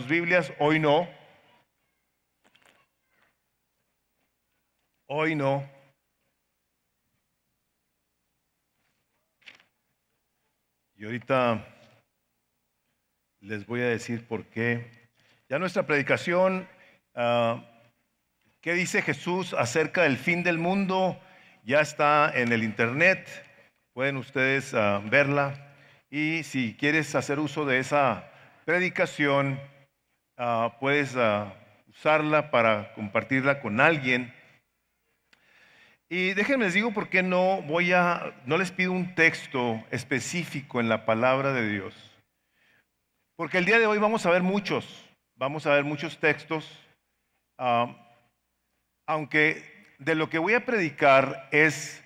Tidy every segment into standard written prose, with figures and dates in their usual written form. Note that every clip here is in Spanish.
Biblias, hoy no. Hoy no. Y ahorita les voy a decir por qué. Ya nuestra predicación, ¿qué dice Jesús acerca del fin del mundo? Ya está en el internet, pueden ustedes verla. Y si quieres hacer uso de esa predicación, puedes usarla para compartirla con alguien. Y déjenme les digo por qué no les pido un texto específico en la palabra de Dios. Porque el día de hoy vamos a ver muchos textos, aunque de lo que voy a predicar es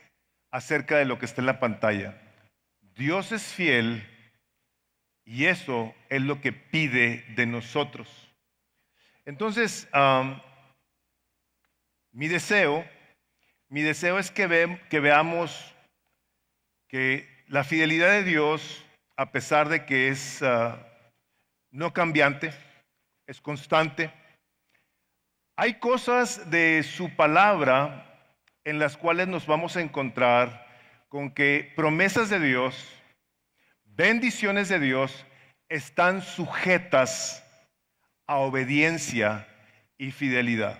acerca de lo que está en la pantalla. Dios es fiel y eso es lo que pide de nosotros. Entonces, mi deseo es que veamos que la fidelidad de Dios, a pesar de que es no cambiante, es constante, hay cosas de su palabra en las cuales nos vamos a encontrar con que promesas de Dios, bendiciones de Dios, están sujetas a obediencia y fidelidad.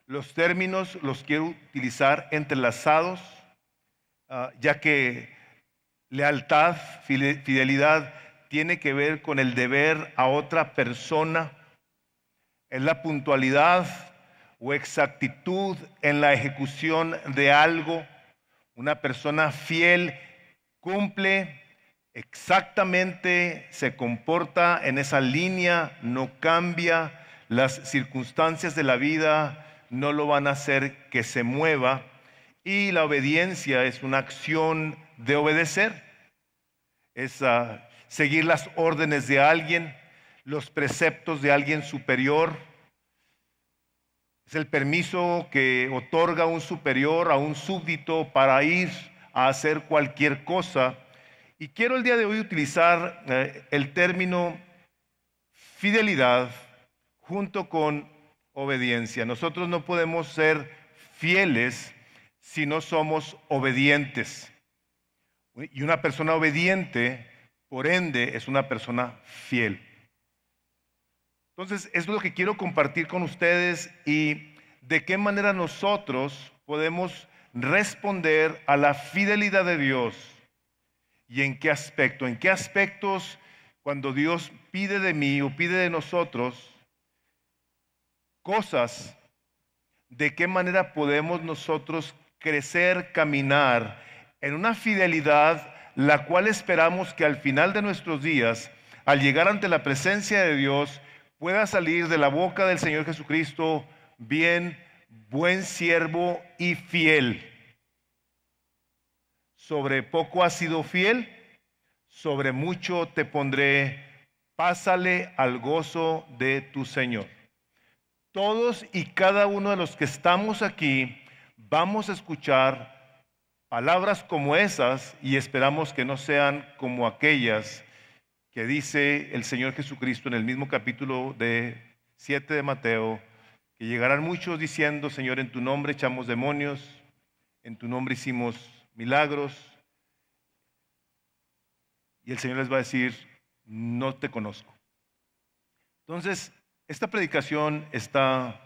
Los términos los quiero utilizar entrelazados, ya que lealtad, fidelidad, tiene que ver con el deber a otra persona, es la puntualidad o exactitud en la ejecución de algo. Una persona fiel cumple exactamente, se comporta en esa línea, no cambia, las circunstancias de la vida no lo van a hacer que se mueva, y la obediencia es una acción de obedecer, es seguir las órdenes de alguien, los preceptos de alguien superior. Es el permiso que otorga un superior a un súbdito para ir a hacer cualquier cosa. Y quiero el día de hoy utilizar el término fidelidad junto con obediencia. Nosotros no podemos ser fieles si no somos obedientes. Y una persona obediente, por ende, es una persona fiel. Entonces, es lo que quiero compartir con ustedes y de qué manera nosotros podemos responder a la fidelidad de Dios y en qué aspecto. En qué aspectos, cuando Dios pide de mí o pide de nosotros cosas, de qué manera podemos nosotros crecer, caminar en una fidelidad, la cual esperamos que al final de nuestros días, al llegar ante la presencia de Dios, pueda salir de la boca del Señor Jesucristo: bien, buen siervo y fiel. Sobre poco has sido fiel, sobre mucho te pondré, pásale al gozo de tu Señor. Todos y cada uno de los que estamos aquí vamos a escuchar palabras como esas, y esperamos que no sean como aquellas que dice el Señor Jesucristo en el mismo capítulo 7 de Mateo, que llegarán muchos diciendo: Señor, en tu nombre echamos demonios, en tu nombre hicimos milagros. Y el Señor les va a decir: no te conozco. Entonces, esta predicación está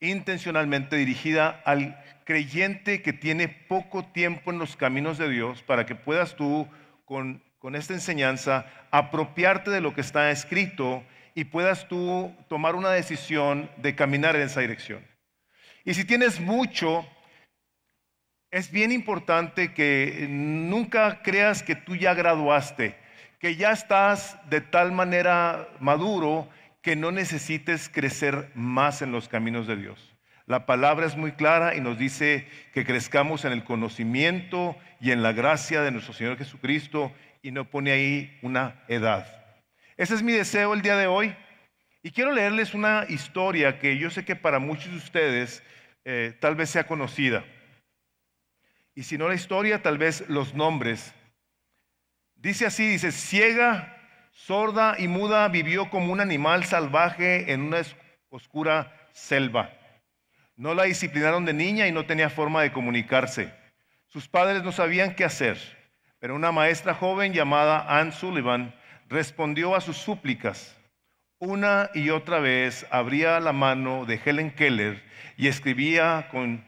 intencionalmente dirigida al creyente que tiene poco tiempo en los caminos de Dios, para que puedas tú con esta enseñanza apropiarte de lo que está escrito y puedas tú tomar una decisión de caminar en esa dirección. Y si tienes mucho, es bien importante que nunca creas que tú ya graduaste, que ya estás de tal manera maduro que no necesites crecer más en los caminos de Dios. La palabra es muy clara y nos dice que crezcamos en el conocimiento y en la gracia de nuestro Señor Jesucristo, y no pone ahí una edad. Ese es mi deseo el día de hoy, y quiero leerles una historia que yo sé que para muchos de ustedes tal vez sea conocida. Y si no la historia, tal vez los nombres. Dice así, dice: ciega Sorda y muda, vivió como un animal salvaje en una oscura selva. No la disciplinaron de niña y no tenía forma de comunicarse. Sus padres no sabían qué hacer, pero una maestra joven llamada Anne Sullivan respondió a sus súplicas. Una y otra vez abría la mano de Helen Keller y escribía con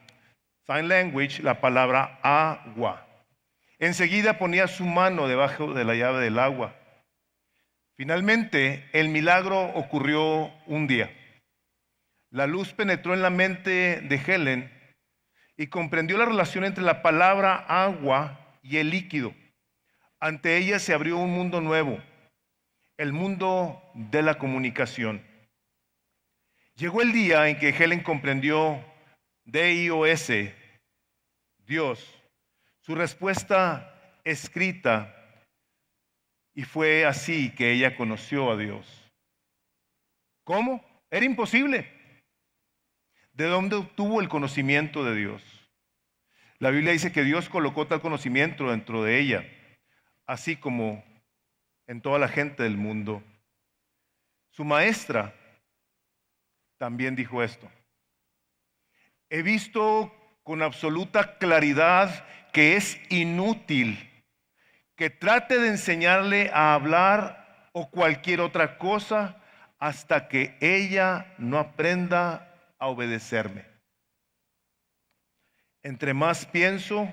sign language la palabra agua. Enseguida ponía su mano debajo de la llave del agua. Finalmente, el milagro ocurrió un día. La luz penetró en la mente de Helen y comprendió la relación entre la palabra agua y el líquido. Ante ella se abrió un mundo nuevo, el mundo de la comunicación. Llegó el día en que Helen comprendió D-I-O-S, Dios, su respuesta escrita, y fue así que ella conoció a Dios. ¿Cómo? Era imposible. ¿De dónde obtuvo el conocimiento de Dios? La Biblia dice que Dios colocó tal conocimiento dentro de ella, así como en toda la gente del mundo. Su maestra también dijo esto. He visto con absoluta claridad que es inútil que trate de enseñarle a hablar o cualquier otra cosa hasta que ella no aprenda a obedecerme. Entre más pienso,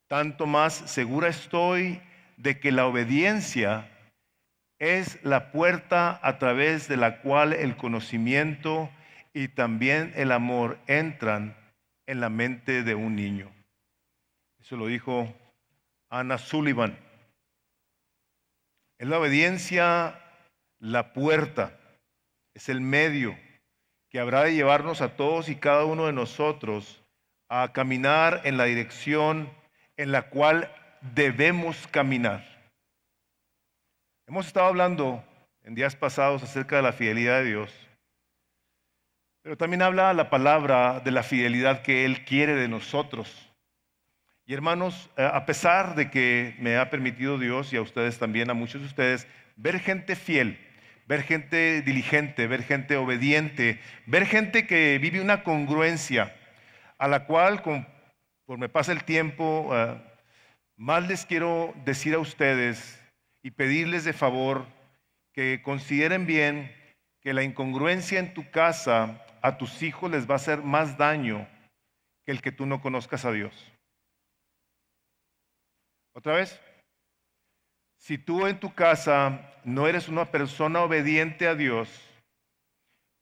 tanto más segura estoy de que la obediencia es la puerta a través de la cual el conocimiento y también el amor entran en la mente de un niño. Eso lo dijo Anna Sullivan. Es la obediencia la puerta, es el medio que habrá de llevarnos a todos y cada uno de nosotros a caminar en la dirección en la cual debemos caminar. Hemos estado hablando en días pasados acerca de la fidelidad de Dios, pero también habla la palabra de la fidelidad que Él quiere de nosotros. Y hermanos, a pesar de que me ha permitido Dios y a ustedes también, a muchos de ustedes, ver gente fiel, ver gente diligente, ver gente obediente, ver gente que vive una congruencia, a la cual, conforme pasa el tiempo, más les quiero decir a ustedes y pedirles de favor que consideren bien que la incongruencia en tu casa a tus hijos les va a hacer más daño que el que tú no conozcas a Dios. Otra vez, si tú en tu casa no eres una persona obediente a Dios,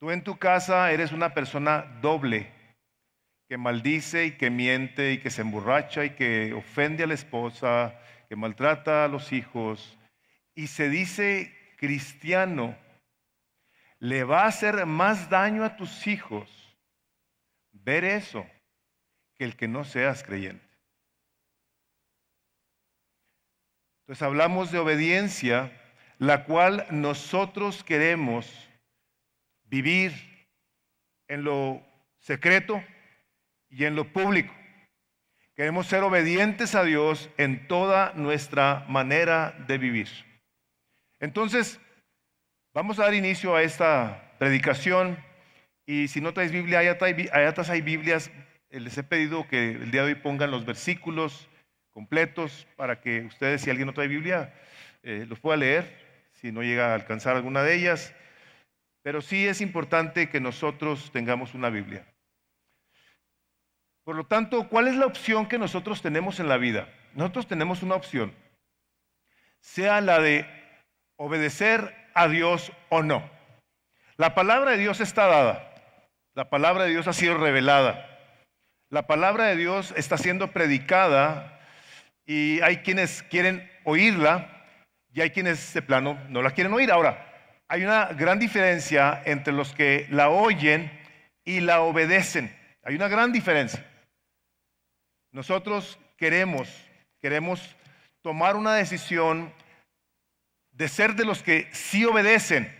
tú en tu casa eres una persona doble, que maldice y que miente y que se emborracha y que ofende a la esposa, que maltrata a los hijos y se dice cristiano, le va a hacer más daño a tus hijos ver eso que el que no seas creyente. Entonces hablamos de obediencia, la cual nosotros queremos vivir en lo secreto y en lo público. Queremos ser obedientes a Dios en toda nuestra manera de vivir. Entonces, vamos a dar inicio a esta predicación y si no traes Biblia, allá atrás hay Biblias. Les he pedido que el día de hoy pongan los versículos completos para que ustedes, si alguien no trae Biblia, los pueda leer, si no llega a alcanzar alguna de ellas. Pero sí es importante que nosotros tengamos una Biblia. Por lo tanto, ¿cuál es la opción que nosotros tenemos en la vida? Nosotros tenemos una opción, sea la de obedecer a Dios o no. La palabra de Dios está dada, la palabra de Dios ha sido revelada, la palabra de Dios está siendo predicada y hay quienes quieren oírla y hay quienes de plano no la quieren oír. Ahora, hay una gran diferencia entre los que la oyen y la obedecen. Hay una gran diferencia. Nosotros queremos tomar una decisión de ser de los que sí obedecen.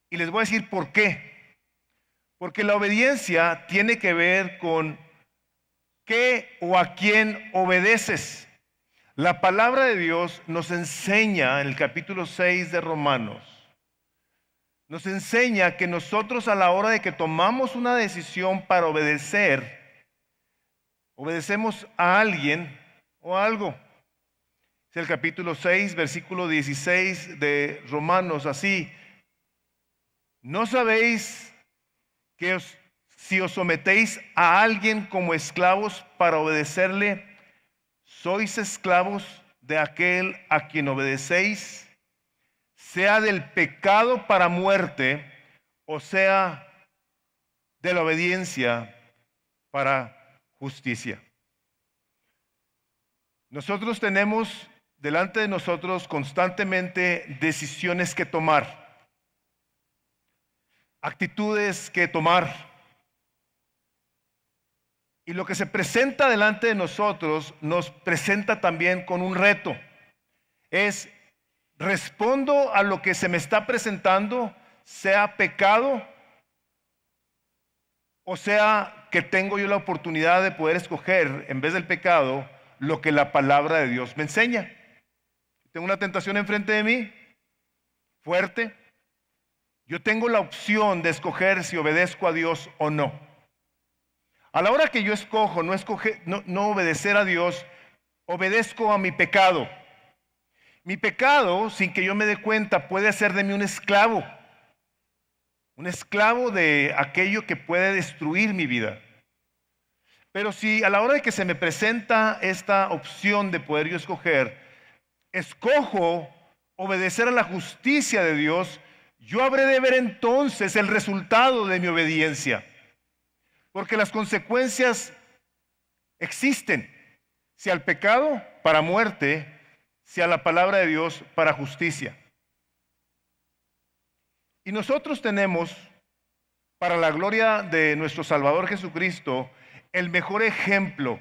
Y les voy a decir por qué. Porque la obediencia tiene que ver con qué o a quién obedeces. La palabra de Dios nos enseña en el capítulo 6 de Romanos, nos enseña que nosotros a la hora de que tomamos una decisión para obedecer, obedecemos a alguien o a algo. Es el capítulo 6, versículo 16 de Romanos, así. ¿No sabéis que si os sometéis a alguien como esclavos para obedecerle, sois esclavos de aquel a quien obedecéis, sea del pecado para muerte, o sea de la obediencia para justicia? Nosotros tenemos delante de nosotros constantemente decisiones que tomar, actitudes que tomar. Y lo que se presenta delante de nosotros nos presenta también con un reto. Es, ¿respondo a lo que se me está presentando, sea pecado, o sea que tengo yo la oportunidad de poder escoger, en vez del pecado, lo que la palabra de Dios me enseña? Tengo una tentación enfrente de mí, fuerte. Yo tengo la opción de escoger si obedezco a Dios o no. A la hora que yo escojo no obedecer a Dios, obedezco a mi pecado. Mi pecado, sin que yo me dé cuenta, puede hacer de mí un esclavo de aquello que puede destruir mi vida. Pero si a la hora de que se me presenta esta opción de poder yo escoger, escojo obedecer a la justicia de Dios, yo habré de ver entonces el resultado de mi obediencia. Porque las consecuencias existen, si al pecado, para muerte, si a la palabra de Dios, para justicia. Y nosotros tenemos, para la gloria de nuestro Salvador Jesucristo, el mejor ejemplo,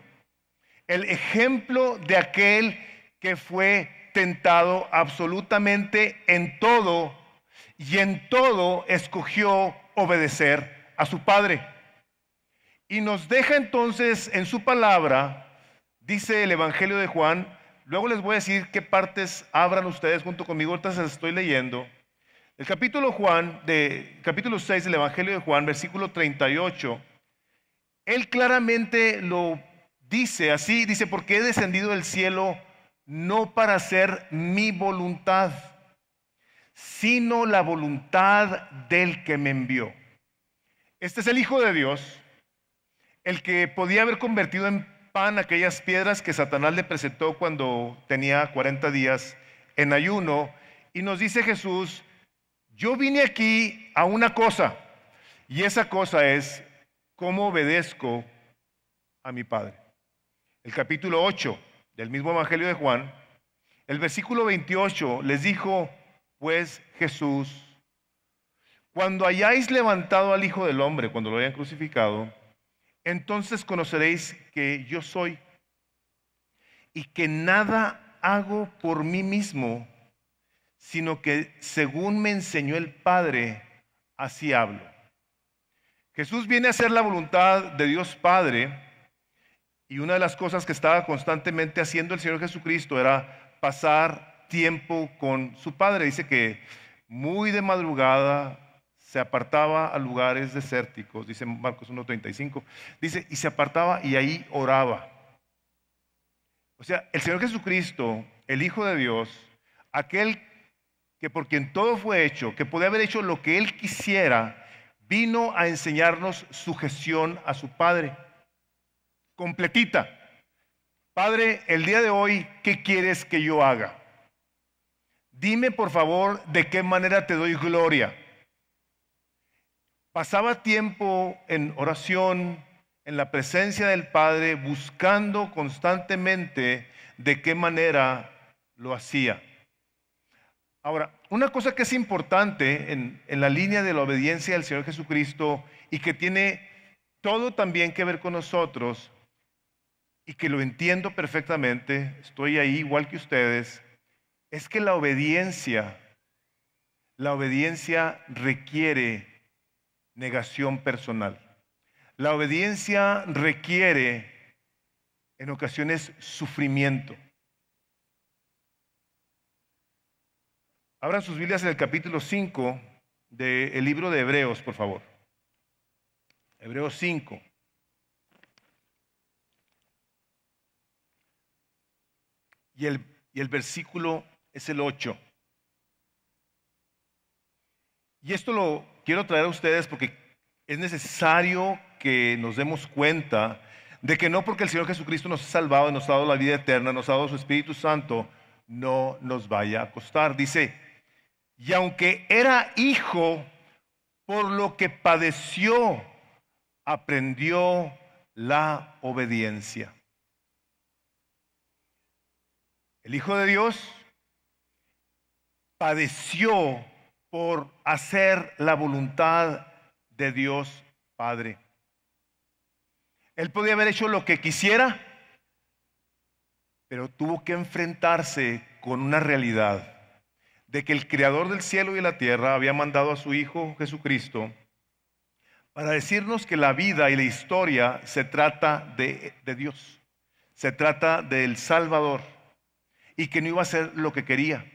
el ejemplo de aquel que fue tentado absolutamente en todo, y en todo escogió obedecer a su Padre. Y nos deja entonces en su palabra, dice el Evangelio de Juan. Luego les voy a decir qué partes abran ustedes junto conmigo, ahorita se las estoy leyendo. El capítulo 6 del Evangelio de Juan, versículo 38, él claramente lo dice así, dice: porque he descendido del cielo no para hacer mi voluntad, sino la voluntad del que me envió. Este es el Hijo de Dios, el que podía haber convertido en pan aquellas piedras que Satanás le presentó cuando tenía 40 días en ayuno. Y nos dice Jesús: yo vine aquí a una cosa, y esa cosa es cómo obedezco a mi Padre. El capítulo 8 del mismo Evangelio de Juan, el versículo 28, les dijo pues Jesús: cuando hayáis levantado al Hijo del Hombre, cuando lo hayan crucificado, entonces conoceréis que yo soy, y que nada hago por mí mismo, sino que según me enseñó el Padre, así hablo. Jesús viene a hacer la voluntad de Dios Padre, y una de las cosas que estaba constantemente haciendo el Señor Jesucristo era pasar tiempo con su Padre. Dice que muy de madrugada se apartaba a lugares desérticos, dice Marcos 1:35, dice, y se apartaba y ahí oraba. O sea, el Señor Jesucristo, el Hijo de Dios, aquel que por quien todo fue hecho, que podía haber hecho lo que Él quisiera, vino a enseñarnos sujeción a su Padre, completita. Padre, el día de hoy, ¿qué quieres que yo haga? Dime por favor de qué manera te doy gloria. Pasaba tiempo en oración, en la presencia del Padre, buscando constantemente de qué manera lo hacía. Ahora, una cosa que es importante en la línea de la obediencia al Señor Jesucristo, y que tiene todo también que ver con nosotros, y que lo entiendo perfectamente, estoy ahí igual que ustedes, es que la obediencia requiere negación personal. La obediencia requiere en ocasiones sufrimiento. Abran sus Biblias en el capítulo 5 del libro de Hebreos, por favor. Hebreos 5. Y el versículo es el 8. Y esto lo quiero traer a ustedes porque es necesario que nos demos cuenta de que no porque el Señor Jesucristo nos ha salvado y nos ha dado la vida eterna, nos ha dado su Espíritu Santo, no nos vaya a costar. Dice, y aunque era hijo, por lo que padeció, aprendió la obediencia. El Hijo de Dios padeció por hacer la voluntad de Dios Padre. Él podía haber hecho lo que quisiera, pero tuvo que enfrentarse con una realidad de que el Creador del cielo y de la tierra había mandado a su Hijo Jesucristo para decirnos que la vida y la historia se trata de Dios, se trata del Salvador y que no iba a hacer lo que quería.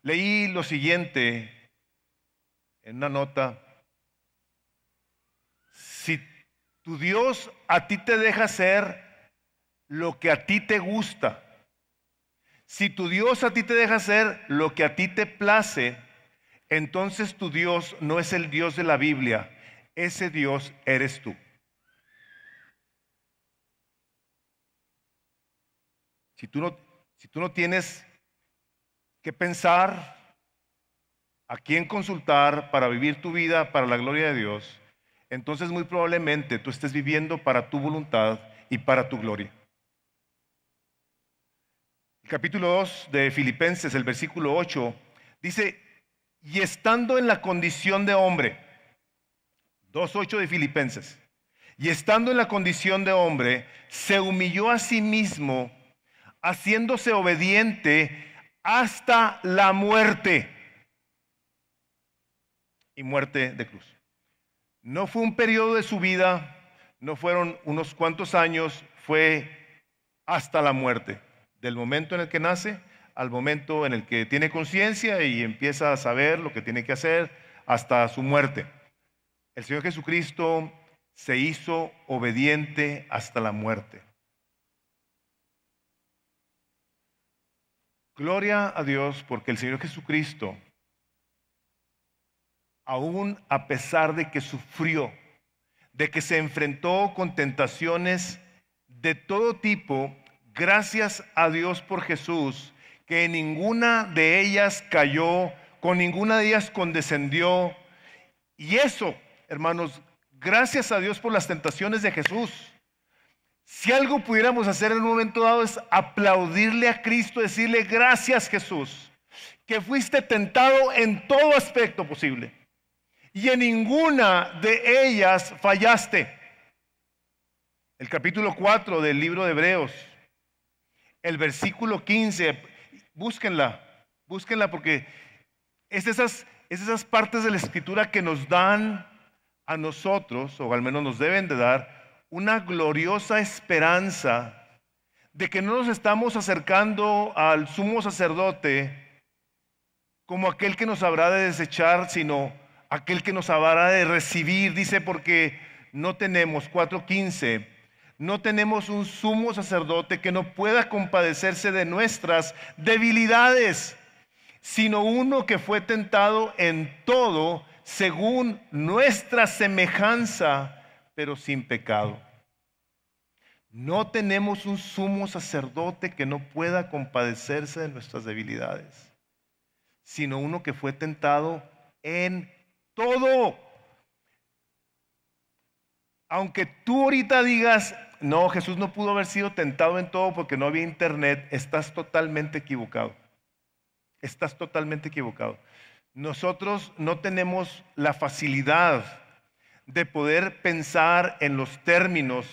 Leí lo siguiente en una nota: si tu Dios a ti te deja hacer lo que a ti te gusta, si tu Dios a ti te deja hacer lo que a ti te place, entonces tu Dios no es el Dios de la Biblia, ese Dios eres tú. Si tú no tienes que pensar a quién consultar para vivir tu vida para la gloria de Dios, entonces muy probablemente tú estés viviendo para tu voluntad y para tu gloria. El capítulo 2 de Filipenses, el versículo 8, dice, y estando en la condición de hombre, 2:8 de Filipenses, y estando en la condición de hombre, se humilló a sí mismo, haciéndose obediente hasta la muerte, y muerte de cruz. No fue un periodo de su vida, no fueron unos cuantos años, fue hasta la muerte, del momento en el que nace al momento en el que tiene conciencia y empieza a saber lo que tiene que hacer hasta su muerte. El Señor Jesucristo se hizo obediente hasta la muerte. Gloria a Dios porque el Señor Jesucristo, aún a pesar de que sufrió, de que se enfrentó con tentaciones de todo tipo, gracias a Dios por Jesús, que en ninguna de ellas cayó, con ninguna de ellas condescendió. Y eso, hermanos, gracias a Dios por las tentaciones de Jesús. Si algo pudiéramos hacer en un momento dado es aplaudirle a Cristo, decirle gracias Jesús, que fuiste tentado en todo aspecto posible y en ninguna de ellas fallaste. El capítulo 4 del libro de Hebreos, el versículo 15, búsquenla porque es esas partes de la Escritura que nos dan a nosotros, o al menos nos deben de dar, una gloriosa esperanza de que no nos estamos acercando al sumo sacerdote como aquel que nos habrá de desechar, sino aquel que nos habrá de recibir. Dice, porque no tenemos, 4:15, no tenemos un sumo sacerdote que no pueda compadecerse de nuestras debilidades, sino uno que fue tentado en todo según nuestra semejanza, pero sin pecado. No tenemos un sumo sacerdote que no pueda compadecerse de nuestras debilidades, sino uno que fue tentado en todo. Aunque tú ahorita digas, no, Jesús no pudo haber sido tentado en todo porque no había internet, estás totalmente equivocado. Estás totalmente equivocado. Nosotros no tenemos la facilidad de poder pensar en los términos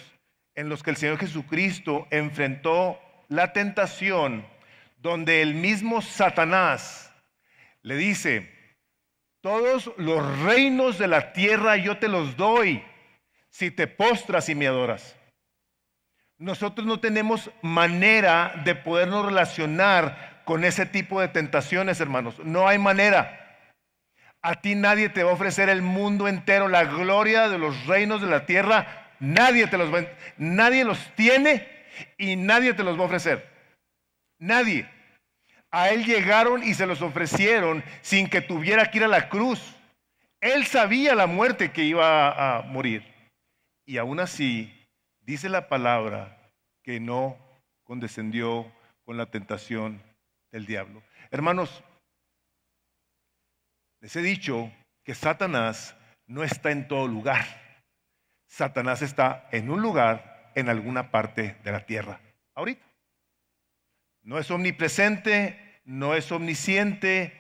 en los que el Señor Jesucristo enfrentó la tentación, donde el mismo Satanás le dice, todos los reinos de la tierra yo te los doy si te postras y me adoras. Nosotros no tenemos manera de podernos relacionar con ese tipo de tentaciones, hermanos. No hay manera. A ti nadie te va a ofrecer el mundo entero, la gloria de los reinos de la tierra. Nadie los tiene y nadie te los va a ofrecer. Nadie. A él llegaron y se los ofrecieron sin que tuviera que ir a la cruz. Él sabía la muerte que iba a morir. Y aún así, dice la palabra que no condescendió con la tentación del diablo. Hermanos, les he dicho que Satanás no está en todo lugar. Satanás está en un lugar, en alguna parte de la tierra, ahorita. No es omnipresente, no es omnisciente.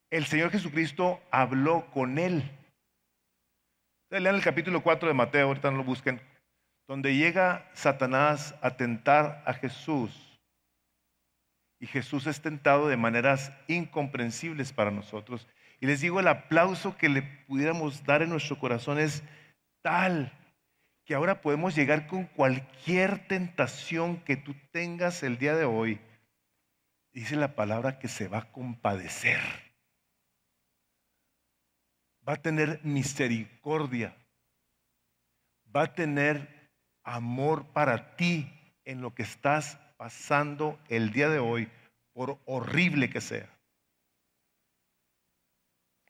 El Señor Jesucristo habló con él. Ustedes lean el capítulo 4 de Mateo, ahorita no lo busquen, donde llega Satanás a tentar a Jesús. Y Jesús es tentado de maneras incomprensibles para nosotros. Y les digo, el aplauso que le pudiéramos dar en nuestro corazón es tal que ahora podemos llegar con cualquier tentación que tú tengas el día de hoy. Dice la palabra que se va a compadecer. Va a tener misericordia. Va a tener amor para ti en lo que estás pasando el día de hoy, por horrible que sea.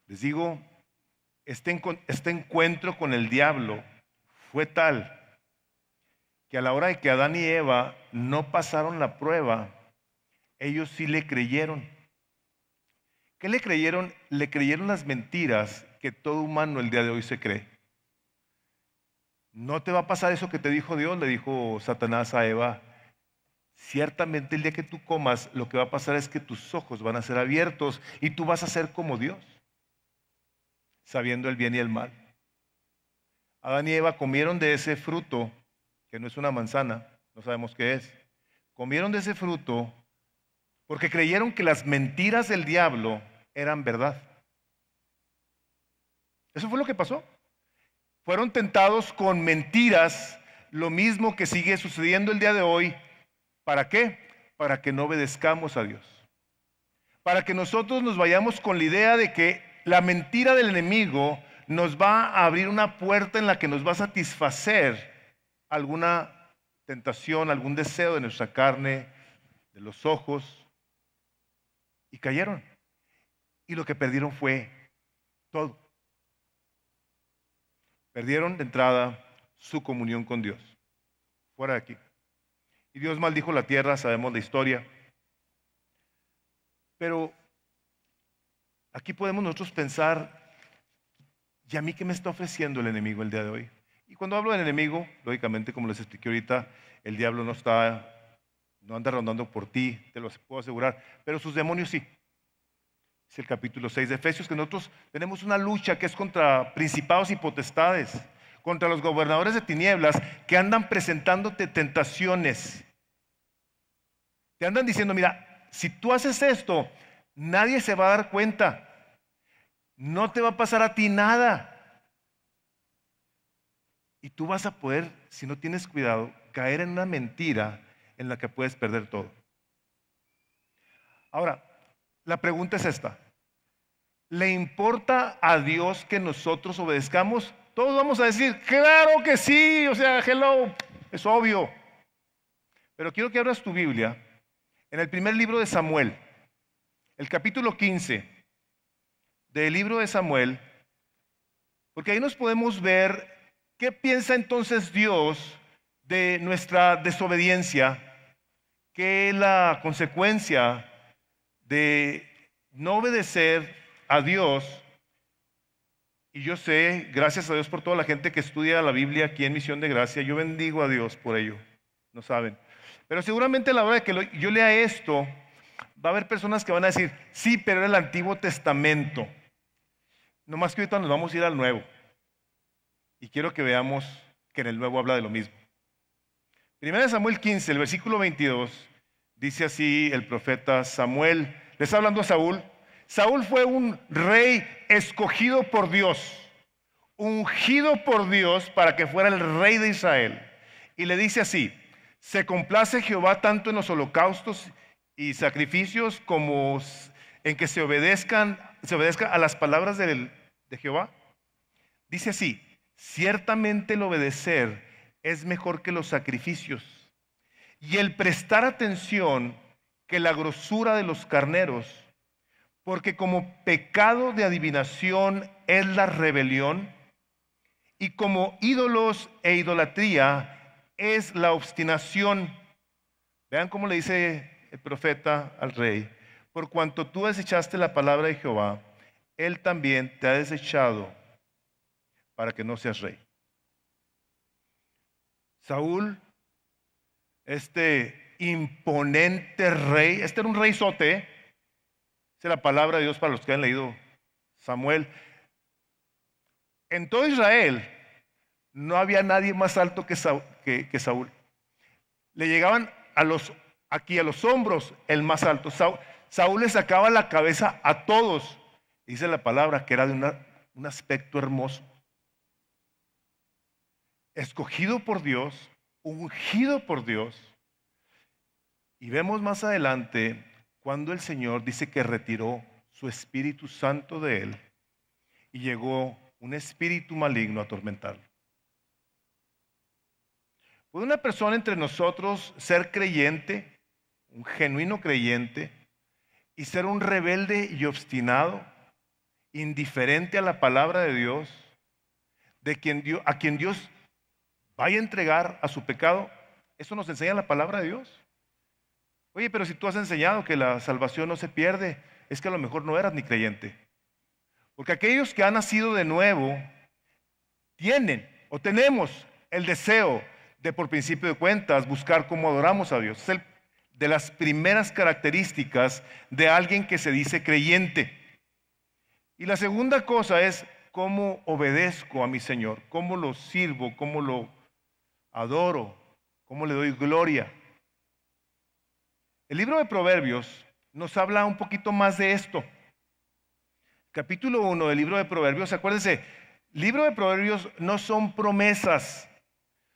Les digo, este encuentro con el diablo fue tal que a la hora de que Adán y Eva no pasaron la prueba, ellos sí le creyeron. ¿Qué le creyeron? Le creyeron las mentiras que todo humano el día de hoy se cree. No te va a pasar eso que te dijo Dios, le dijo Satanás a Eva. Ciertamente el día que tú comas, lo que va a pasar es que tus ojos van a ser abiertos y tú vas a ser como Dios, sabiendo el bien y el mal. Adán y Eva comieron de ese fruto, que no es una manzana, no sabemos qué es. Comieron de ese fruto porque creyeron que las mentiras del diablo eran verdad. Eso fue lo que pasó. Fueron tentados con mentiras, lo mismo que sigue sucediendo el día de hoy. ¿Para qué? Para que no obedezcamos a Dios. Para que nosotros nos vayamos con la idea de que la mentira del enemigo nos va a abrir una puerta en la que nos va a satisfacer alguna tentación, algún deseo de nuestra carne, de los ojos. Y cayeron. Y lo que perdieron fue todo. Perdieron de entrada su comunión con Dios. Fuera de aquí. Y Dios maldijo la tierra, sabemos la historia. Pero aquí podemos nosotros pensar, ¿y a mí qué me está ofreciendo el enemigo el día de hoy? Y cuando hablo del enemigo, lógicamente, como les expliqué ahorita, el diablo no anda rondando por ti, te lo puedo asegurar, pero sus demonios sí. Es el capítulo 6 de Efesios, que nosotros tenemos una lucha que es contra principados y potestades, contra los gobernadores de tinieblas que andan presentándote tentaciones. Te andan diciendo, mira, si tú haces esto, nadie se va a dar cuenta. No te va a pasar a ti nada. Y tú vas a poder, si no tienes cuidado, caer en una mentira en la que puedes perder todo. Ahora, la pregunta es esta. ¿Le importa a Dios que nosotros obedezcamos? Todos vamos a decir, claro que sí, o sea, hello, es obvio. Pero quiero que abras tu Biblia en el primer libro de Samuel, el capítulo 15 del libro de Samuel, porque ahí nos podemos ver qué piensa entonces Dios de nuestra desobediencia, qué es la consecuencia de no obedecer a Dios. Y yo sé, gracias a Dios por toda la gente que estudia la Biblia aquí en Misión de Gracia, yo bendigo a Dios por ello, no saben. Pero seguramente a la hora de que yo lea esto, va a haber personas que van a decir, sí, pero era el Antiguo Testamento. No más que ahorita nos vamos a ir al Nuevo. Y quiero que veamos que en el Nuevo habla de lo mismo. 1 Samuel 15, el versículo 22, dice así el profeta Samuel, le está hablando a Saúl. Saúl fue un rey escogido por Dios, ungido por Dios para que fuera el rey de Israel. Y le dice así, se complace Jehová tanto en los holocaustos y sacrificios como en que se obedezca a las palabras de Jehová. Dice así: ciertamente el obedecer es mejor que los sacrificios, y el prestar atención que la grosura de los carneros, porque como pecado de adivinación es la rebelión, y como ídolos e idolatría es la obstinación. Vean cómo le dice el profeta al rey: por cuanto tú desechaste la palabra de Jehová, él también te ha desechado para que no seas rey. Saúl, este imponente rey, este era un rey sote, ¿eh? Esa es la palabra de Dios para los que han leído Samuel. En todo Israel no había nadie más alto que Saúl. Le llegaban aquí a los hombros el más alto. Saúl le sacaba la cabeza a todos. Dice la palabra que era de un aspecto hermoso. Escogido por Dios, ungido por Dios. Y vemos más adelante cuando el Señor dice que retiró su Espíritu Santo de él y llegó un espíritu maligno a atormentarlo. ¿Puede una persona entre nosotros ser creyente, un genuino creyente, y ser un rebelde y obstinado, indiferente a la palabra de Dios, a quien Dios vaya a entregar a su pecado? Eso nos enseña la palabra de Dios. Oye, pero si tú has enseñado que la salvación no se pierde, es que a lo mejor no eras ni creyente. Porque aquellos que han nacido de nuevo tienen o tenemos el deseo de, por principio de cuentas, buscar cómo adoramos a Dios. Es de las primeras características de alguien que se dice creyente. Y la segunda cosa es cómo obedezco a mi Señor, cómo lo sirvo, cómo lo adoro, cómo le doy gloria. El libro de Proverbios nos habla un poquito más de esto. Capítulo 1 del libro de Proverbios, acuérdense, libro de Proverbios no son promesas,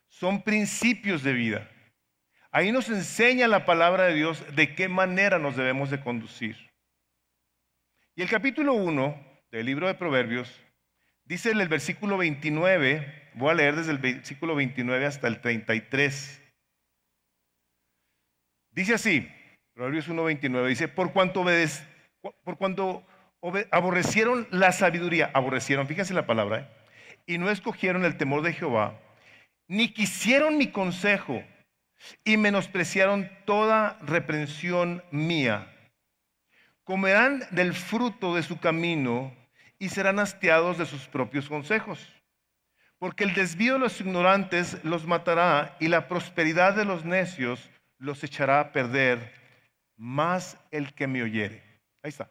son principios de vida. Ahí nos enseña la palabra de Dios de qué manera nos debemos de conducir. Y el capítulo 1 del libro de Proverbios dice en el versículo 29, voy a leer desde el versículo 29 hasta el 33. Dice así, Proverbios 1:29, dice: por cuanto aborrecieron la sabiduría, aborrecieron, fíjense la palabra, y no escogieron el temor de Jehová, ni quisieron mi consejo, y menospreciaron toda reprensión mía. Comerán del fruto de su camino y serán hastiados de sus propios consejos. Porque el desvío de los ignorantes los matará y la prosperidad de los necios los echará a perder. Mas el que me oyere, ahí está,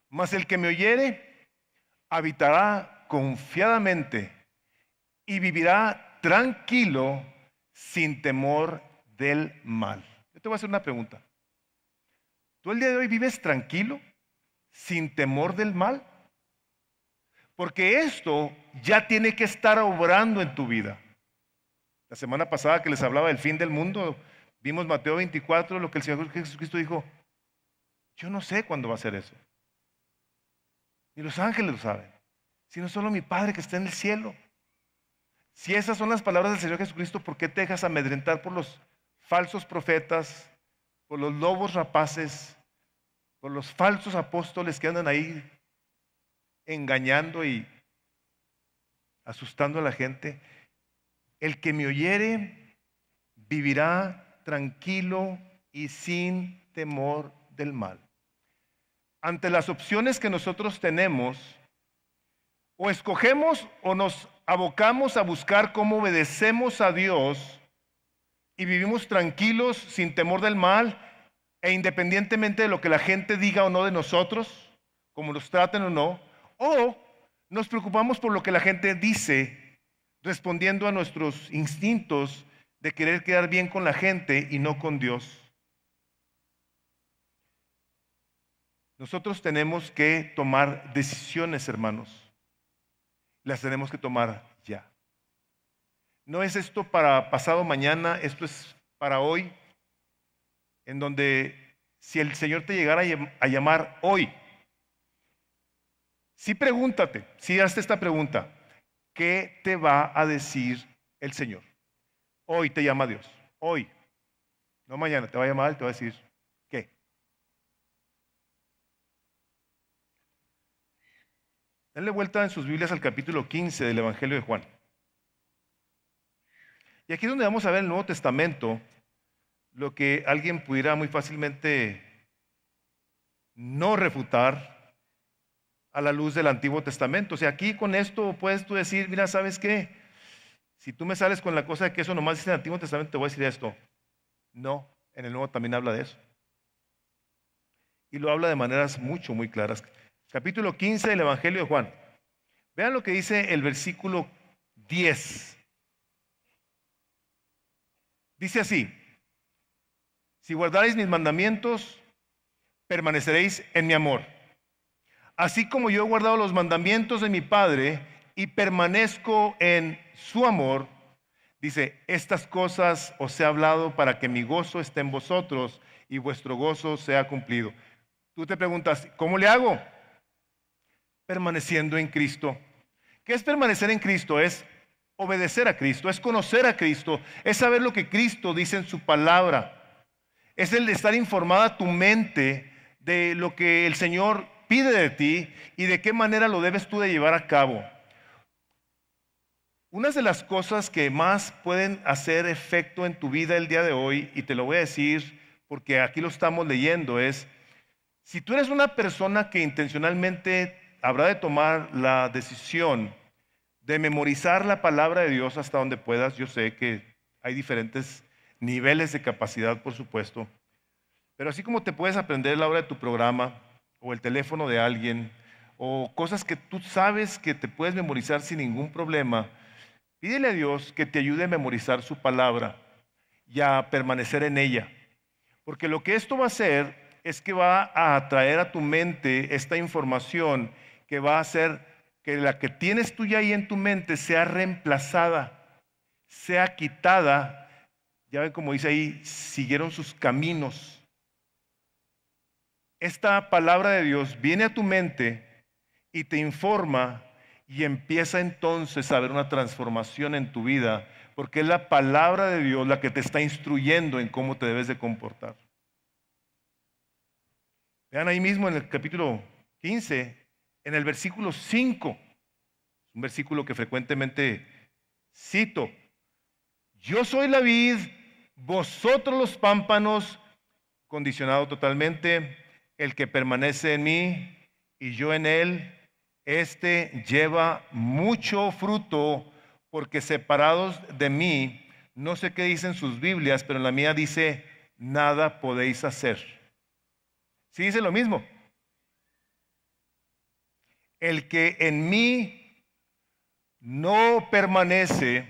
mas el que me oyere habitará confiadamente y vivirá tranquilo sin temor del mal. Yo te voy a hacer una pregunta. ¿Tú el día de hoy vives tranquilo sin temor del mal? Porque esto ya tiene que estar obrando en tu vida. La semana pasada que les hablaba del fin del mundo, vimos Mateo 24, lo que el Señor Jesucristo dijo: yo no sé cuándo va a ser eso. Ni los ángeles lo saben, sino solo mi Padre que está en el cielo. Si esas son las palabras del Señor Jesucristo, ¿por qué te dejas amedrentar por los falsos profetas, por los lobos rapaces, por los falsos apóstoles que andan ahí engañando y asustando a la gente? El que me oyere vivirá tranquilo y sin temor del mal. Ante las opciones que nosotros tenemos, o escogemos o nos abocamos a buscar cómo obedecemos a Dios y vivimos tranquilos sin temor del mal e independientemente de lo que la gente diga o no de nosotros, como nos traten o no, o nos preocupamos por lo que la gente dice, respondiendo a nuestros instintos de querer quedar bien con la gente y no con Dios. Nosotros tenemos que tomar decisiones, hermanos. Las tenemos que tomar ya. No es esto para pasado mañana, esto es para hoy, en donde si el Señor te llegara a llamar hoy, sí pregúntate, sí hazte esta pregunta: ¿qué te va a decir el Señor? Hoy te llama Dios, hoy, no mañana, te va a llamar y te va a decir, ¿qué? Denle vuelta en sus Biblias al capítulo 15 del Evangelio de Juan. Y aquí es donde vamos a ver en el Nuevo Testamento lo que alguien pudiera muy fácilmente no refutar a la luz del Antiguo Testamento. O sea, aquí con esto puedes tú decir, mira, ¿sabes qué? Si tú me sales con la cosa de que eso nomás dice en el Antiguo Testamento, te voy a decir esto. No, en el Nuevo también habla de eso. Y lo habla de maneras muy claras. Capítulo 15 del Evangelio de Juan. Vean lo que dice el versículo 10. Dice así: si guardaréis mis mandamientos, permaneceréis en mi amor. Así como yo he guardado los mandamientos de mi Padre y permanezco en su amor, dice, estas cosas os he hablado para que mi gozo esté en vosotros y vuestro gozo sea cumplido. Tú te preguntas, ¿cómo le hago? Permaneciendo en Cristo. ¿Qué es permanecer en Cristo? Es obedecer a Cristo, es conocer a Cristo, es saber lo que Cristo dice en su palabra. Es el de estar informada tu mente de lo que el Señor pide de ti y de qué manera lo debes tú de llevar a cabo. Una de las cosas que más pueden hacer efecto en tu vida el día de hoy, y te lo voy a decir porque aquí lo estamos leyendo, es si tú eres una persona que intencionalmente habrá de tomar la decisión de memorizar la palabra de Dios hasta donde puedas. Yo sé que hay diferentes niveles de capacidad, por supuesto, pero así como te puedes aprender la hora de tu programa o el teléfono de alguien o cosas que tú sabes que te puedes memorizar sin ningún problema, pídele a Dios que te ayude a memorizar su palabra y a permanecer en ella, porque lo que esto va a hacer es que va a atraer a tu mente esta información que va a hacer que la que tienes tú ya ahí en tu mente sea reemplazada, sea quitada. Ya ven como dice ahí, siguieron sus caminos. Esta palabra de Dios viene a tu mente y te informa y empieza entonces a haber una transformación en tu vida, porque es la palabra de Dios la que te está instruyendo en cómo te debes de comportar. Vean ahí mismo en el capítulo 15, en el versículo 5, un versículo que frecuentemente cito: yo soy la vid, vosotros los pámpanos, condicionado totalmente, el que permanece en mí y yo en él, este lleva mucho fruto, porque separados de mí, no sé qué dicen sus Biblias, pero en la mía dice, nada podéis hacer. Sí dice lo mismo. El que en mí no permanece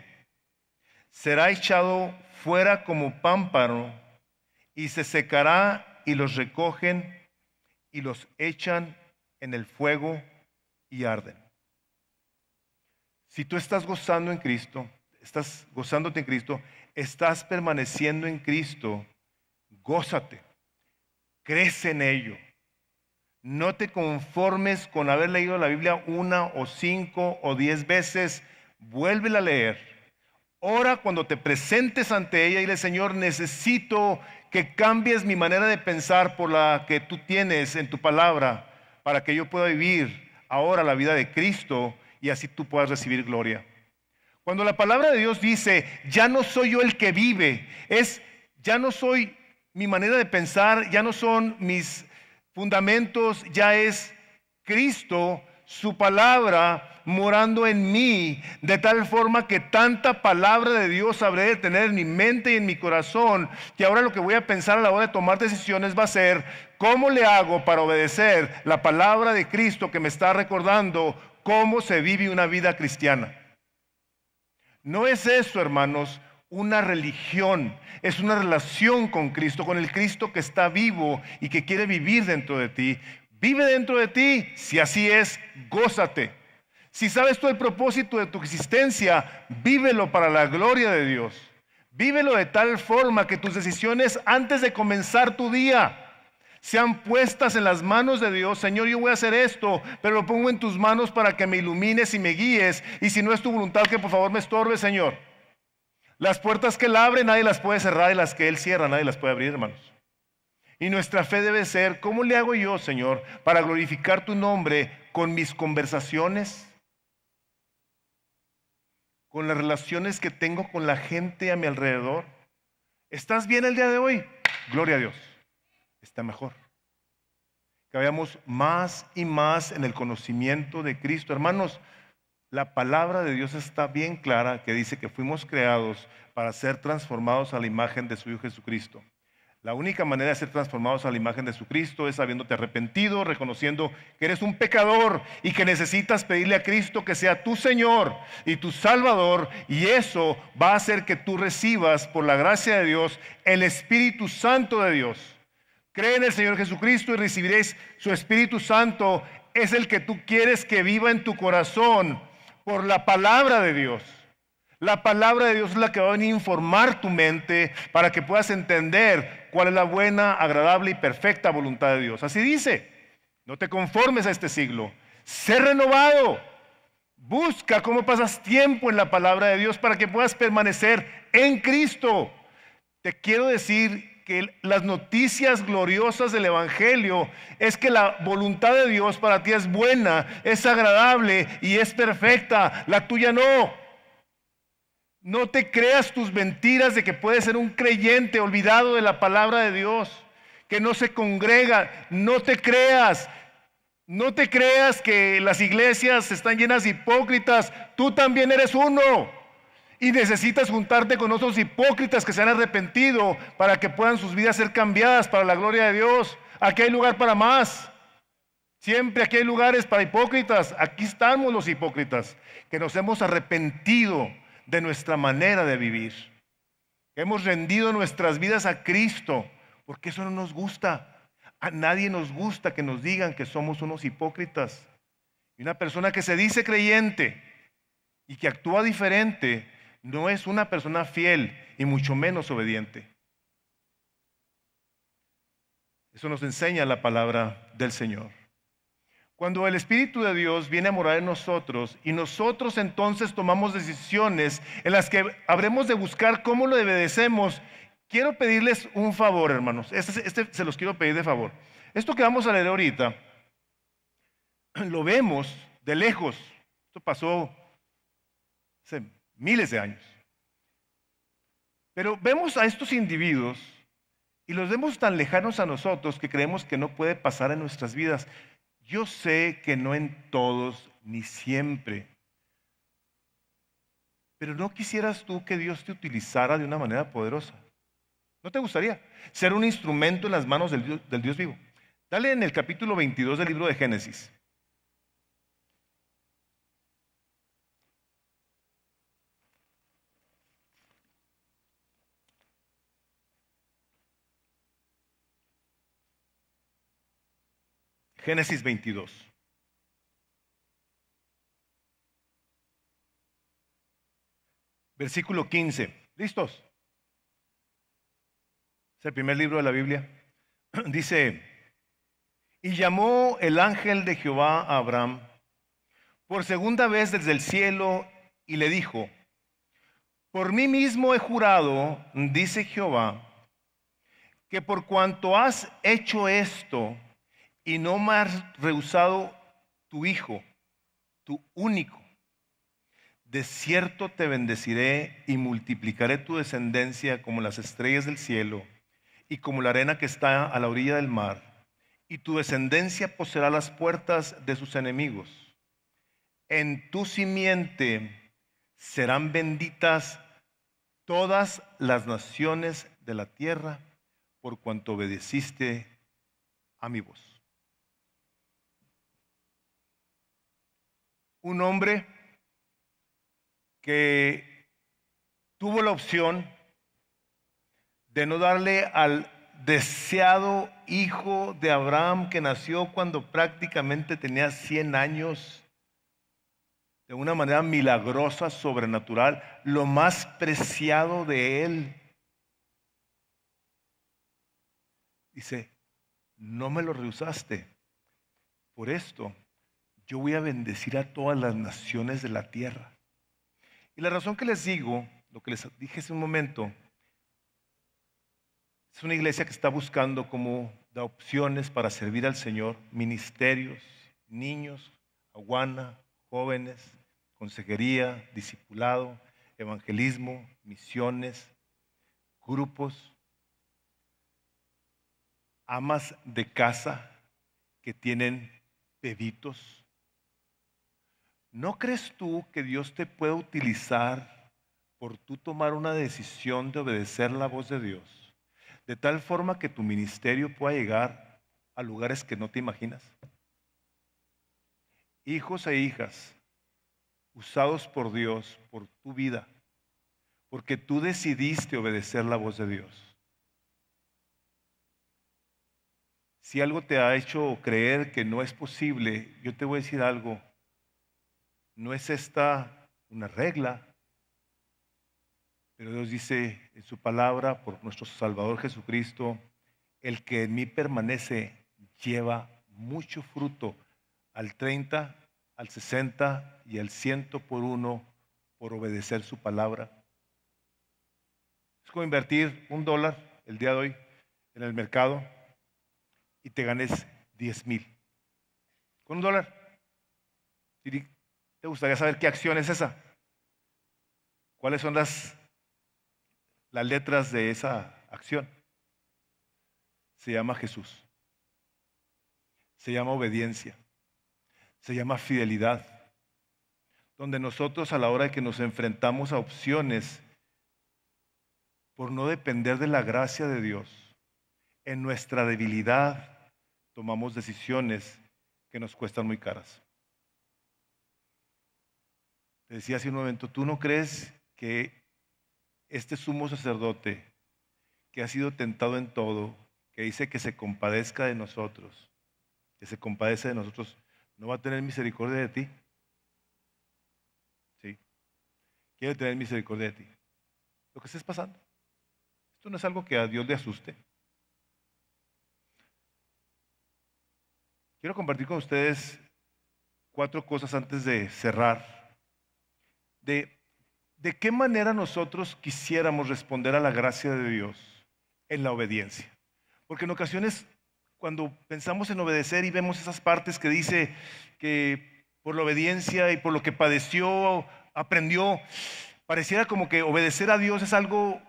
será echado fuera como pámpano y se secará, y los recogen y los echan en el fuego y arden. Si tú estás gozando en Cristo, estás gozándote en Cristo, estás permaneciendo en Cristo, gózate, crece en ello. No te conformes con haber leído la Biblia 1 o 5 o 10 veces, vuélvela a leer. Ora cuando te presentes ante ella y dile, Señor, necesito que cambies mi manera de pensar por la que tú tienes en tu palabra, para que yo pueda vivir ahora la vida de Cristo y así tú puedas recibir gloria. Cuando la palabra de Dios dice, ya no soy yo el que vive, ya no soy mi manera de pensar, ya no son mis fundamentos, ya es Cristo, su palabra morando en mí, de tal forma que tanta palabra de Dios habré de tener en mi mente y en mi corazón, que ahora lo que voy a pensar a la hora de tomar decisiones va a ser, ¿cómo le hago para obedecer la palabra de Cristo que me está recordando cómo se vive una vida cristiana? No es eso, hermanos, una religión, es una relación con Cristo, con el Cristo que está vivo y que quiere vivir dentro de ti. Vive dentro de ti, si así es, gózate. Si sabes tú el propósito de tu existencia, vívelo para la gloria de Dios. Vívelo de tal forma que tus decisiones antes de comenzar tu día sean puestas en las manos de Dios. Señor, yo voy a hacer esto, pero lo pongo en tus manos para que me ilumines y me guíes. Y si no es tu voluntad, que por favor me estorbe, Señor. Las puertas que Él abre, nadie las puede cerrar, y las que Él cierra, nadie las puede abrir, hermanos. Y nuestra fe debe ser, ¿cómo le hago yo, Señor, para glorificar tu nombre con mis conversaciones? Con las relaciones que tengo con la gente a mi alrededor. ¿Estás bien el día de hoy? Gloria a Dios. Está mejor. Que vayamos más y más en el conocimiento de Cristo. Hermanos, la palabra de Dios está bien clara, que dice que fuimos creados para ser transformados a la imagen de su Hijo Jesucristo. La única manera de ser transformados a la imagen de Jesucristo es habiéndote arrepentido, reconociendo que eres un pecador y que necesitas pedirle a Cristo que sea tu Señor y tu Salvador, y eso va a hacer que tú recibas, por la gracia de Dios, el Espíritu Santo de Dios. Cree en el Señor Jesucristo y recibiréis su Espíritu Santo. Es el que tú quieres que viva en tu corazón por la palabra de Dios. La palabra de Dios es la que va a venir a informar tu mente para que puedas entender cuál es la buena, agradable y perfecta voluntad de Dios. Así dice, no te conformes a este siglo, sé renovado. Busca cómo pasas tiempo en la palabra de Dios para que puedas permanecer en Cristo. Te quiero decir que las noticias gloriosas del Evangelio es que la voluntad de Dios para ti es buena, es agradable y es perfecta. La tuya no. No te creas tus mentiras de que puedes ser un creyente olvidado de la palabra de Dios, que no se congrega. No te creas. No te creas que las iglesias están llenas de hipócritas. Tú también eres uno. Y necesitas juntarte con otros hipócritas que se han arrepentido para que puedan sus vidas ser cambiadas para la gloria de Dios. Aquí hay lugar para más. Siempre aquí hay lugares para hipócritas. Aquí estamos los hipócritas, que nos hemos arrepentido de nuestra manera de vivir. Hemos rendido nuestras vidas a Cristo, porque eso no nos gusta. A nadie nos gusta que nos digan que somos unos hipócritas. Y una persona que se dice creyente y que actúa diferente no es una persona fiel y mucho menos obediente. Eso nos enseña la palabra del Señor. Cuando el Espíritu de Dios viene a morar en nosotros y nosotros entonces tomamos decisiones en las que habremos de buscar cómo lo obedecemos, quiero pedirles un favor, hermanos. Este se los quiero pedir de favor. Esto que vamos a leer ahorita, lo vemos de lejos. Esto pasó hace miles de años. Pero vemos a estos individuos y los vemos tan lejanos a nosotros que creemos que no puede pasar en nuestras vidas. Yo sé que no en todos ni siempre, pero ¿no quisieras tú que Dios te utilizara de una manera poderosa? ¿No te gustaría ser un instrumento en las manos del Dios vivo? Dale en el capítulo 22 del libro de Génesis. Génesis 22. Versículo 15. ¿Listos? Es el primer libro de la Biblia. Dice, y llamó el ángel de Jehová a Abraham por segunda vez desde el cielo y le dijo, por mí mismo he jurado, dice Jehová, que por cuanto has hecho esto y no me has rehusado tu hijo, tu único, de cierto te bendeciré y multiplicaré tu descendencia como las estrellas del cielo y como la arena que está a la orilla del mar, y tu descendencia poseerá las puertas de sus enemigos. En tu simiente serán benditas todas las naciones de la tierra, por cuanto obedeciste a mi voz. Un hombre que tuvo la opción de no darle al deseado hijo de Abraham, que nació cuando prácticamente tenía 100 años, de una manera milagrosa, sobrenatural, lo más preciado de él. Dice, no me lo rehusaste. Por esto, yo voy a bendecir a todas las naciones de la tierra. Y la razón que les digo, lo que les dije hace un momento, es una iglesia que está buscando como da opciones para servir al Señor, ministerios, niños, aguana, jóvenes, consejería, discipulado, evangelismo, misiones, grupos, amas de casa que tienen bebitos. ¿No crees tú que Dios te puede utilizar por tú tomar una decisión de obedecer la voz de Dios, de tal forma que tu ministerio pueda llegar a lugares que no te imaginas? Hijos e hijas usados por Dios, por tu vida, porque tú decidiste obedecer la voz de Dios. Si algo te ha hecho creer que no es posible, yo te voy a decir algo. No es esta una regla, pero Dios dice en su palabra, por nuestro Salvador Jesucristo, el que en mí permanece lleva mucho fruto, al 30, al 60 y al 100 por uno, por obedecer su palabra. Es como invertir $1 el día de hoy en el mercado y te ganes 10,000. Con $1. ¿Te gustaría saber qué acción es esa? ¿Cuáles son las letras de esa acción? Se llama Jesús. Se llama obediencia. Se llama fidelidad. Donde nosotros, a la hora de que nos enfrentamos a opciones por no depender de la gracia de Dios, en nuestra debilidad tomamos decisiones que nos cuestan muy caras. Te decía hace un momento, ¿tú no crees que este sumo sacerdote que ha sido tentado en todo, que dice que se compadezca de nosotros, que se compadece de nosotros, no va a tener misericordia de ti? Sí, quiere tener misericordia de ti. Lo que estés pasando. Esto no es algo que a Dios le asuste. Quiero compartir con ustedes 4 cosas antes de cerrar. De qué manera nosotros quisiéramos responder a la gracia de Dios en la obediencia. Porque en ocasiones, cuando pensamos en obedecer y vemos esas partes que dice que por la obediencia y por lo que padeció, aprendió, pareciera como que obedecer a Dios es algo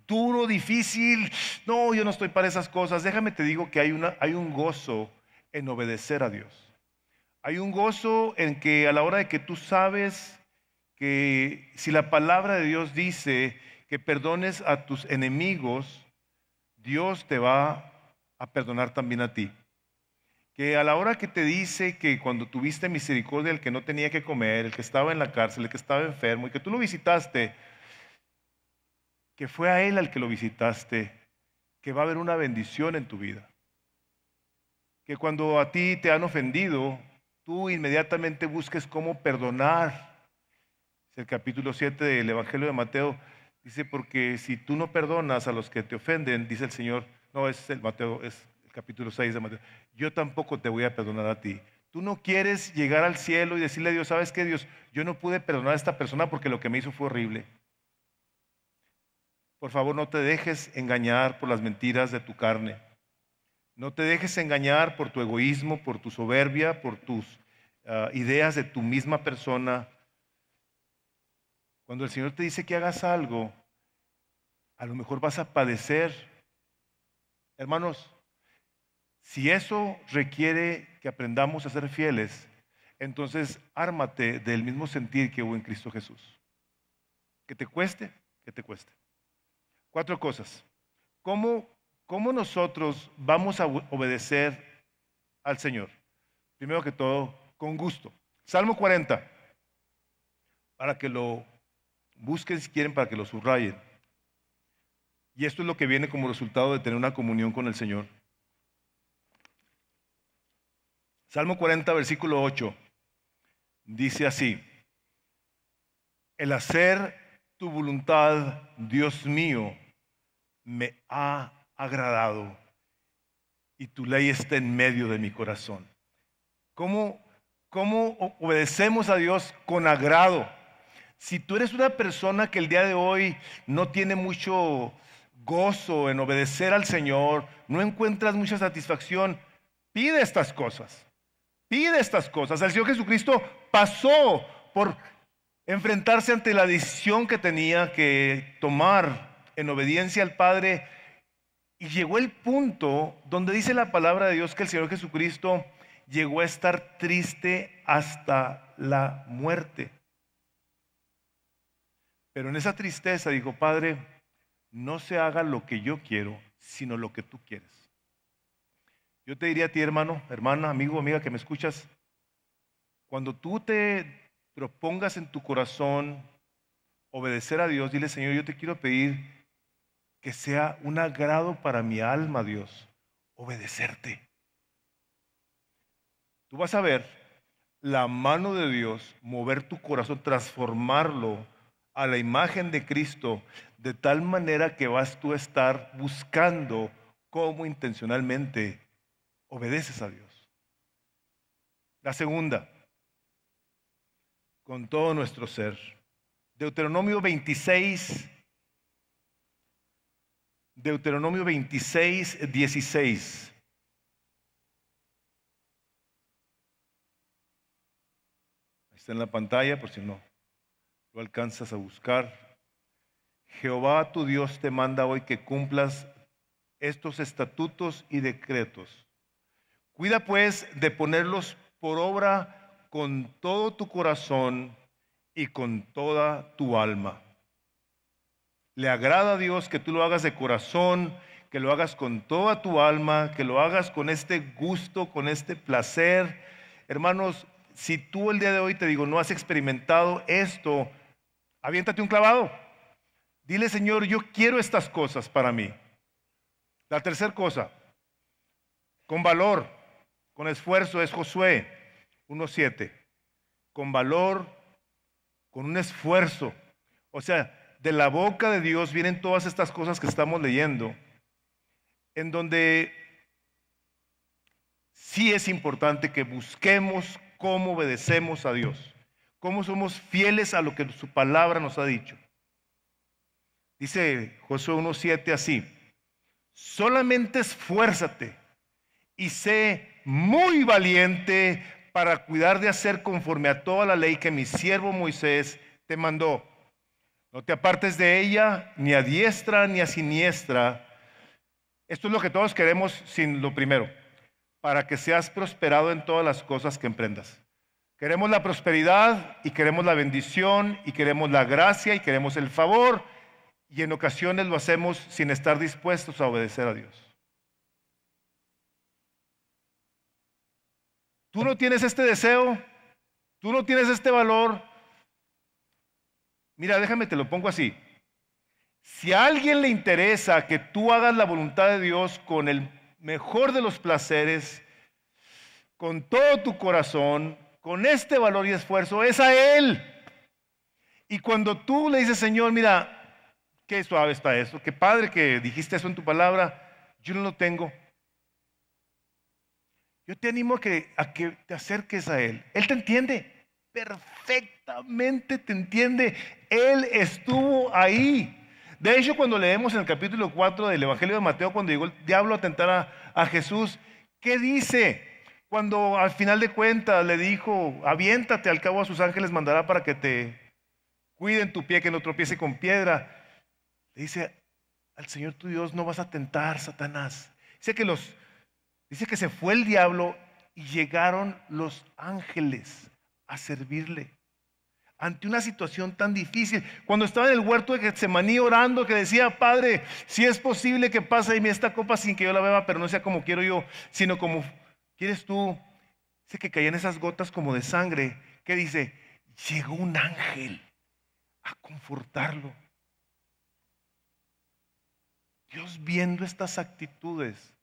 duro, difícil. No, yo no estoy para esas cosas. Déjame te digo que hay un gozo en obedecer a Dios. Hay un gozo en que a la hora de que tú sabes que si la palabra de Dios dice que perdones a tus enemigos, Dios te va a perdonar también a ti. Que a la hora que te dice que cuando tuviste misericordia del que no tenía que comer, el que estaba en la cárcel, el que estaba enfermo y que tú lo visitaste, que fue a él al que lo visitaste, que va a haber una bendición en tu vida. Que cuando a ti te han ofendido, tú inmediatamente busques cómo perdonar. Es el capítulo 7 del Evangelio de Mateo. Dice, porque si tú no perdonas a los que te ofenden, dice el Señor, no es el Mateo, es el capítulo 6 de Mateo, yo tampoco te voy a perdonar a ti. Tú no quieres llegar al cielo y decirle a Dios, ¿sabes qué, Dios? Yo no pude perdonar a esta persona porque lo que me hizo fue horrible. Por favor, no te dejes engañar por las mentiras de tu carne. No te dejes engañar por tu egoísmo, por tu soberbia, por tus ideas de tu misma persona. Cuando el Señor te dice que hagas algo, a lo mejor vas a padecer. Hermanos, si eso requiere que aprendamos a ser fieles, entonces ármate del mismo sentir que hubo en Cristo Jesús. Que te cueste, que te cueste. 4 cosas. ¿Cómo nosotros vamos a obedecer al Señor? Primero que todo, con gusto. Salmo 40, para que lo busquen si quieren, para que lo subrayen. Y esto es lo que viene como resultado de tener una comunión con el Señor. Salmo 40, versículo 8, dice así: el hacer tu voluntad, Dios mío, me ha agradado, y tu ley está en medio de mi corazón. ¿Cómo obedecemos a Dios con agrado? Si tú eres una persona que el día de hoy no tiene mucho gozo en obedecer al Señor, no encuentras mucha satisfacción, pide estas cosas. Pide estas cosas. El Señor Jesucristo pasó por enfrentarse ante la decisión que tenía que tomar en obediencia al Padre y llegó el punto donde dice la palabra de Dios que el Señor Jesucristo llegó a estar triste hasta la muerte. Pero en esa tristeza dijo: Padre, no se haga lo que yo quiero, sino lo que tú quieres. Yo te diría a ti, hermano, hermana, amigo, amiga que me escuchas, cuando tú te propongas en tu corazón obedecer a Dios, dile: Señor, yo te quiero pedir que sea un agrado para mi alma, Dios, obedecerte. Tú vas a ver la mano de Dios mover tu corazón, transformarlo a la imagen de Cristo, de tal manera que vas tú a estar buscando cómo intencionalmente obedeces a Dios. La segunda, con todo nuestro ser. Deuteronomio 26, 16. Ahí está en la pantalla por si no lo alcanzas a buscar. Jehová tu Dios te manda hoy que cumplas estos estatutos y decretos. Cuida pues de ponerlos por obra con todo tu corazón y con toda tu alma. Le agrada a Dios que tú lo hagas de corazón, que lo hagas con toda tu alma, que lo hagas con este gusto, con este placer. Hermanos, si tú el día de hoy, te digo, no has experimentado esto, aviéntate un clavado. Dile: Señor, yo quiero estas cosas para mí. La tercera cosa, con valor, con esfuerzo, es Josué 1:7. Con valor, con un esfuerzo. O sea, de la boca de Dios vienen todas estas cosas que estamos leyendo, en donde sí es importante que busquemos cómo obedecemos a Dios, cómo somos fieles a lo que su palabra nos ha dicho. Dice Josué 1:7 así: solamente esfuérzate y sé muy valiente para cuidar de hacer conforme a toda la ley que mi siervo Moisés te mandó. No te apartes de ella, ni a diestra ni a siniestra. Esto es lo que todos queremos, sin lo primero, para que seas prosperado en todas las cosas que emprendas. Queremos la prosperidad y queremos la bendición y queremos la gracia y queremos el favor, y en ocasiones lo hacemos sin estar dispuestos a obedecer a Dios. Tú no tienes este deseo, tú no tienes este valor. Mira, déjame, te lo pongo así. Si a alguien le interesa que tú hagas la voluntad de Dios con el mejor de los placeres, con todo tu corazón, con este valor y esfuerzo, es a Él. Y cuando tú le dices: Señor, mira, qué suave está esto, qué padre que dijiste eso en tu palabra, yo no lo tengo. Yo te animo a que te acerques a Él. Él te entiende, perfectamente te entiende. Él estuvo ahí. De hecho, cuando leemos en el capítulo 4 del Evangelio de Mateo, cuando llegó el diablo a tentar a Jesús, ¿qué dice? Cuando al final de cuentas le dijo: aviéntate, al cabo a sus ángeles mandará para que te cuiden tu pie, que no tropiece con piedra. Le dice al Señor tu Dios: no vas a tentar, Satanás. Dice que se fue el diablo y llegaron los ángeles a servirle ante una situación tan difícil. Cuando estaba en el huerto de Getsemaní orando, que decía: Padre, si es posible que pase de mí esta copa sin que yo la beba, pero no sea como quiero yo, sino como quieres tú. Dice que caían esas gotas como de sangre. ¿Qué dice? Llegó un ángel a confortarlo. Dios, viendo estas actitudes,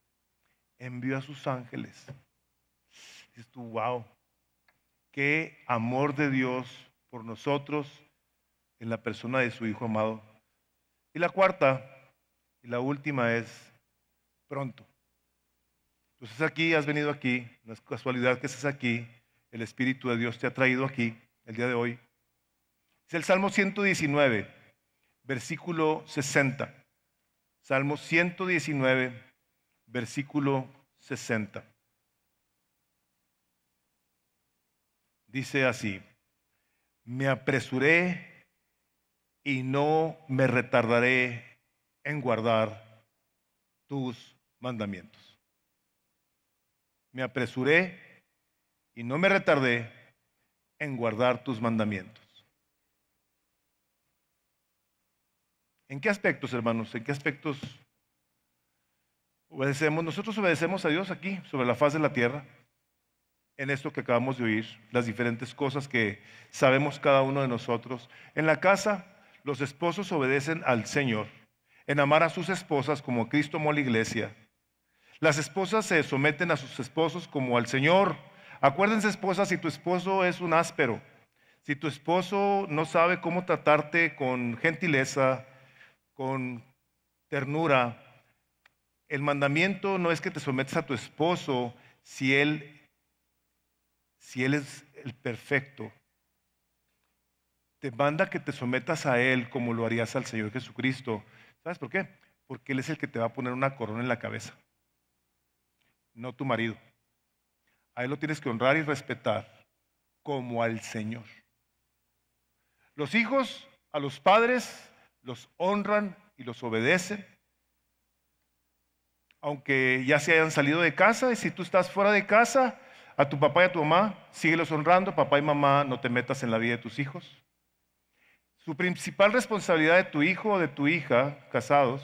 envió a sus ángeles. Dices tú: wow, qué amor de Dios por nosotros en la persona de su Hijo amado. Y la cuarta y la última es pronto. Tú estás aquí, has venido aquí, no es casualidad que estés aquí, el Espíritu de Dios te ha traído aquí el día de hoy. Es el Salmo 119, versículo 60. Salmo 119, versículo 60. Dice así: me apresuré y no me retardaré en guardar tus mandamientos. Me apresuré y no me retardé en guardar tus mandamientos. ¿En qué aspectos, hermanos? ¿En qué aspectos obedecemos? Nosotros obedecemos a Dios aquí, sobre la faz de la tierra, en esto que acabamos de oír, las diferentes cosas que sabemos cada uno de nosotros. En la casa, los esposos obedecen al Señor, en amar a sus esposas como Cristo amó a la iglesia. Las esposas se someten a sus esposos como al Señor. Acuérdense, esposas, si tu esposo es un áspero, si tu esposo no sabe cómo tratarte con gentileza, con ternura, el mandamiento no es que te sometas a tu esposo si él es el perfecto. Te manda que te sometas a Él como lo harías al Señor Jesucristo. ¿Sabes por qué? Porque Él es el que te va a poner una corona en la cabeza, no tu marido. A Él lo tienes que honrar y respetar como al Señor. Los hijos a los padres los honran y los obedecen, aunque ya se hayan salido de casa. Y si tú estás fuera de casa, a tu papá y a tu mamá, síguelos honrando. Papá y mamá, no te metas en la vida de tus hijos. Su principal responsabilidad de tu hijo o de tu hija, casados,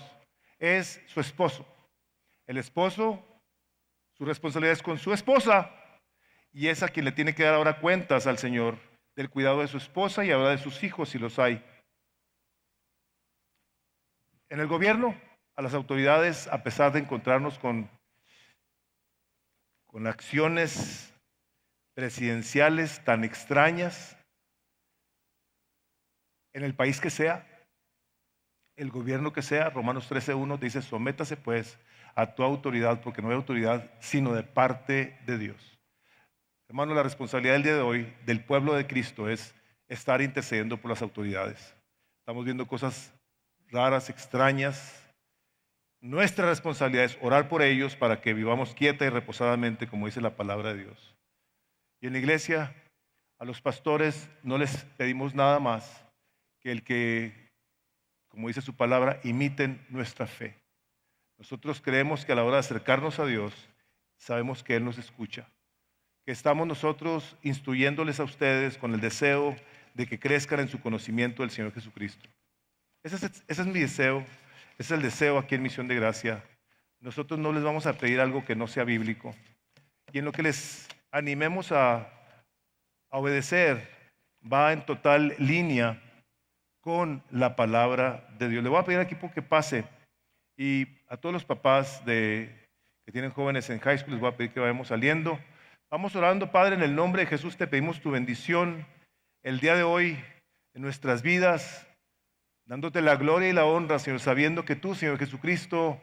es su esposo. El esposo, su responsabilidad es con su esposa, y es a quien le tiene que dar ahora cuentas al Señor del cuidado de su esposa y ahora de sus hijos, si los hay. En el gobierno, a las autoridades, a pesar de encontrarnos con acciones presidenciales tan extrañas, en el país que sea, el gobierno que sea, Romanos 13:1 dice: sométase pues a tu autoridad, porque no hay autoridad sino de parte de Dios. Hermano, la responsabilidad del día de hoy del pueblo de Cristo es estar intercediendo por las autoridades. Estamos viendo cosas raras, extrañas. Nuestra responsabilidad es orar por ellos para que vivamos quieta y reposadamente, como dice la palabra de Dios. Y en la iglesia, a los pastores no les pedimos nada más que el que, como dice su palabra, imiten nuestra fe. Nosotros creemos que a la hora de acercarnos a Dios, sabemos que Él nos escucha, que estamos nosotros instruyéndoles a ustedes con el deseo de que crezcan en su conocimiento del Señor Jesucristo. Ese es mi deseo, ese es el deseo aquí en Misión de Gracia. Nosotros no les vamos a pedir algo que no sea bíblico, y en lo que les animemos a obedecer va en total línea con la palabra de Dios. Le voy a pedir al equipo que pase, y a todos los papás que tienen jóvenes en high school les voy a pedir que vayamos saliendo. Vamos orando. Padre, en el nombre de Jesús te pedimos tu bendición el día de hoy en nuestras vidas, dándote la gloria y la honra, Señor, sabiendo que tú, Señor Jesucristo,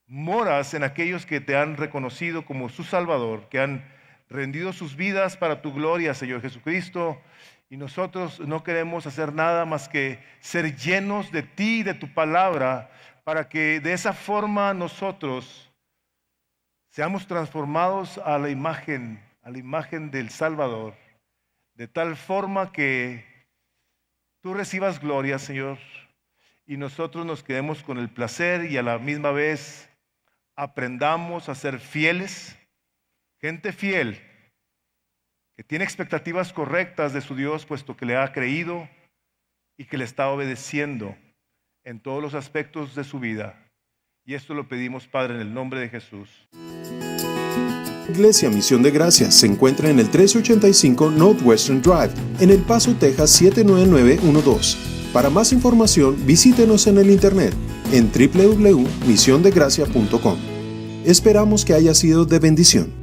moras en aquellos que te han reconocido como su Salvador, que han rendido sus vidas para tu gloria, Señor Jesucristo. Y nosotros no queremos hacer nada más que ser llenos de ti y de tu palabra, para que de esa forma nosotros seamos transformados a la imagen del Salvador, de tal forma que tú recibas gloria, Señor, y nosotros nos quedemos con el placer y a la misma vez aprendamos a ser fieles, gente fiel, que tiene expectativas correctas de su Dios, puesto que le ha creído y que le está obedeciendo en todos los aspectos de su vida. Y esto lo pedimos, Padre, en el nombre de Jesús. Iglesia Misión de Gracia se encuentra en el 1385 Northwestern Drive, en El Paso, Texas 79912. Para más información, visítenos en el internet en www.misiondegracia.com. Esperamos que haya sido de bendición.